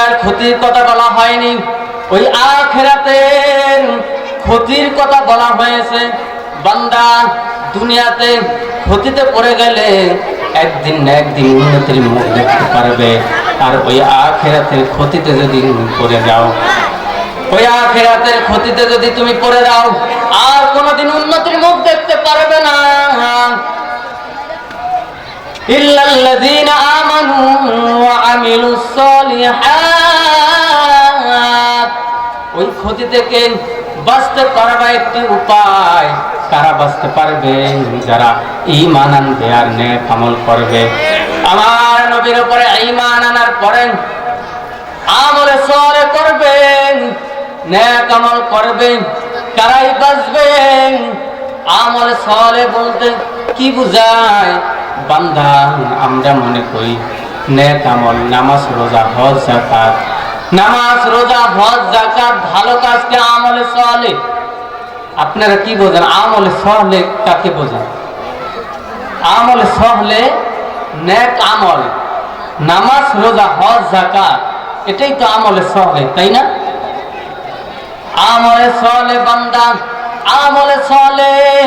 দুনিয়ার ক্ষতির কথা বলা হয়নি, ওই আখিরাতের ক্ষতির কথা বলা হয়েছে। বান্দা দুনিয়াতে ক্ষতিতে পড়ে গেলে একদিন না একদিন উন্নতির মুখ দেখতে পারবে, আর ওই আখিরাতের ক্ষতিতে যদি পড়ে যাও, ওই আখিরাতের ক্ষতিতে যদি তুমি পড়ে যাও, আর কোনোদিন উন্নতির মুখ দেখতে পারবে না। ইল্লাল্লাযীনা আমানু ওয়া আমিলুস সালিহাত, ওই ক্ষতি থেকে বাঁচতে পারবা একটি উপায়। কারা বাঁচতে পারবে? যারা ঈমান আনবে আর নেক আমল করবে। আমার নবীর উপরে ঈমান আনার পরে আমলে সালেহ করবেন, নেক আমল করবেন, কারাই বাঁচবেন। আমলে সালেহ বলতে কি বুঝায়? বান্দা আমরা মনে করি নেক আমল, নামাজ রোজা হজ যাকাত, নামাজ রোজা হজ যাকাত ভালো কাজকে আমলে সালেহ। আপনারা কি বোঝেন আমলে সালেহ কাকে বোঝেন? আমলে সালেহ নেক আমল, নামাজ রোজা হজ যাকাত, এটাই তো আমলে সালেহ, তাই না? আমলে সালেহ বান্দা, আমলে সালেহ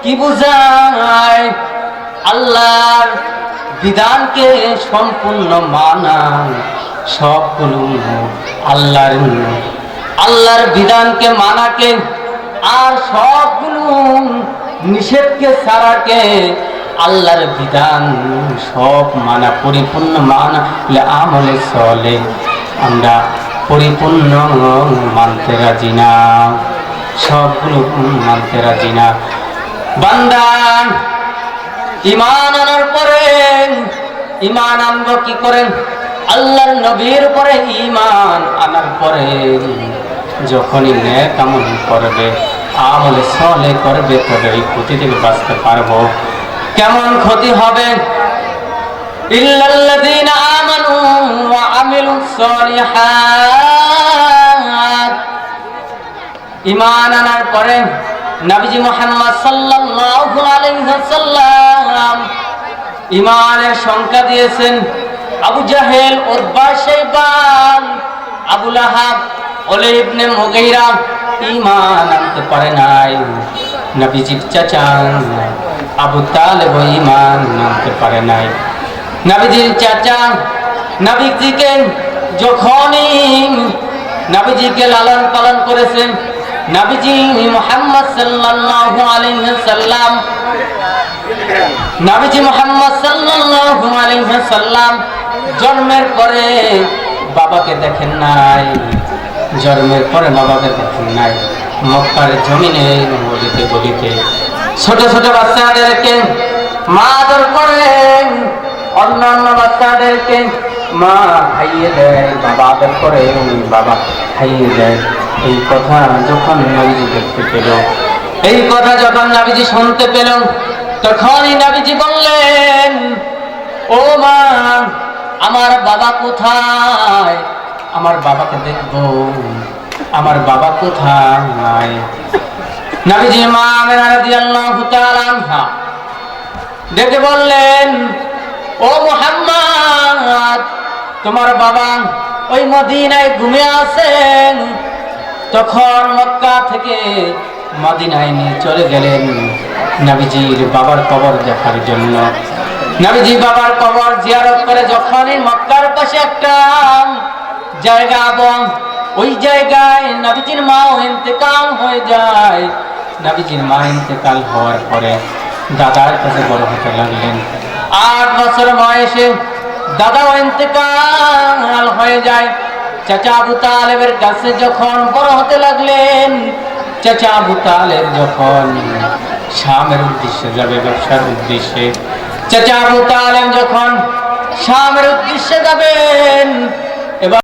কি বুঝায়? আল্লাহর বিধানকে সম্পূর্ণ মানা, সবগুলো আল্লাহর বিধানকে মানাকে, আর সবগুলো নিষেধকে ছাড়াকে, আল্লাহর বিধান সব মানা, পরিপূর্ণ মানা হলে আমলে সালেহ। আমরা পরিপূর্ণ মানতে রাজি না, সবগুলো মানতে রাজি না। বান্দা ঈমান আনার পরে, ঈমান আনবো কি করেন? আল্লাহর নবীর উপরে ঈমান আনার পরে যখনই নেক আমল করবে, আমলে সালেহ করবে, তবে এই ক্ষতি থেকে বাঁচতে পারবো। কেমন ক্ষতি হবে? ইল্লাল্লাযীনা আমানু ওয়া আমিলুস সালিহাত, ঈমান আনার পরে নবীজি মুহাম্মদ সাল্লাল্লাহু আলাইহি ওয়াসাল্লাম ঈমানের সংখ্যা দিয়েছেন। আবু জাহেল, উতবা, শাইবা, আবু লাহাব, ওলীদ ইবনে মুগীরা ঈমান আনতে পারে নাই। নবীজির চাচা আবু তালেব ঈমান আনতে পারে নাই। নবীজির চাচা নবীজিকে যখনই নবীজিকে লালন পালন করেছেন, নবীজি মুহাম্মদ সাল্লাল্লাহু আলাইহি ওয়াসাল্লাম, নবীজি মুহাম্মদ সাল্লাল্লাহু আলাইহি ওয়াসাল্লাম জন্মের পরে বাবাকে দেখেন নাই, জন্মের পরে বাবাকে দেখেন নাই। মক্কার জমিনে গলিতে গলিতে ছোট ছোট বাচ্চাদেরকে মা আদর করেন, অন্যান্য বাচ্চাদেরকে মা খাইয়ে দেয়, বাবা আদর করে, বাবা খাইয়ে দেয়। এই কথা যখন নবীজি দেখতে পেল, এই কথা যখন নবীজি শুনতে পেল, তখনই নবীজি বললেন, ও মা, আমার বাবা কোথায়? আমার বাবাকে দেখবো, আমার বাবা কোথায়? নবীজি মা আমেনা রাদিয়াল্লাহু তাআলা আনহা ডেকে বললেন, ও মুহাম্মদ, তোমার বাবা ওই মদিনায় ঘুমিয়ে আছেন। তখন মক্কা থেকে মদিনায় নিয়ে চলে গেলেন নবীজির বাবার কবর দেখার জন্য। নবীজি বাবার কবর জিয়ারত করে যখনই মক্কার পাশে একটা জায়গা, এবং ওই জায়গায় নবীজির মা ইন্তেকাল হয়ে যায়। নবীজির মা ইন্তেকাল হওয়ার পরে দাদার কাছে বড় হতে লাগলেন। 8 বছর বয়সে দাদাও ইন্তেকাল হয়ে যায়। চাচা আবু তালেবের কাছে যখন বড় হতে লাগলেন, চাচা আবু তালেব যখন শামের উদ্দেশ্যে যাবে, ব্যবসার উদ্দেশ্যে, চাচা আবু তালেব যখন শামের উদ্দেশ্যে যাবেন,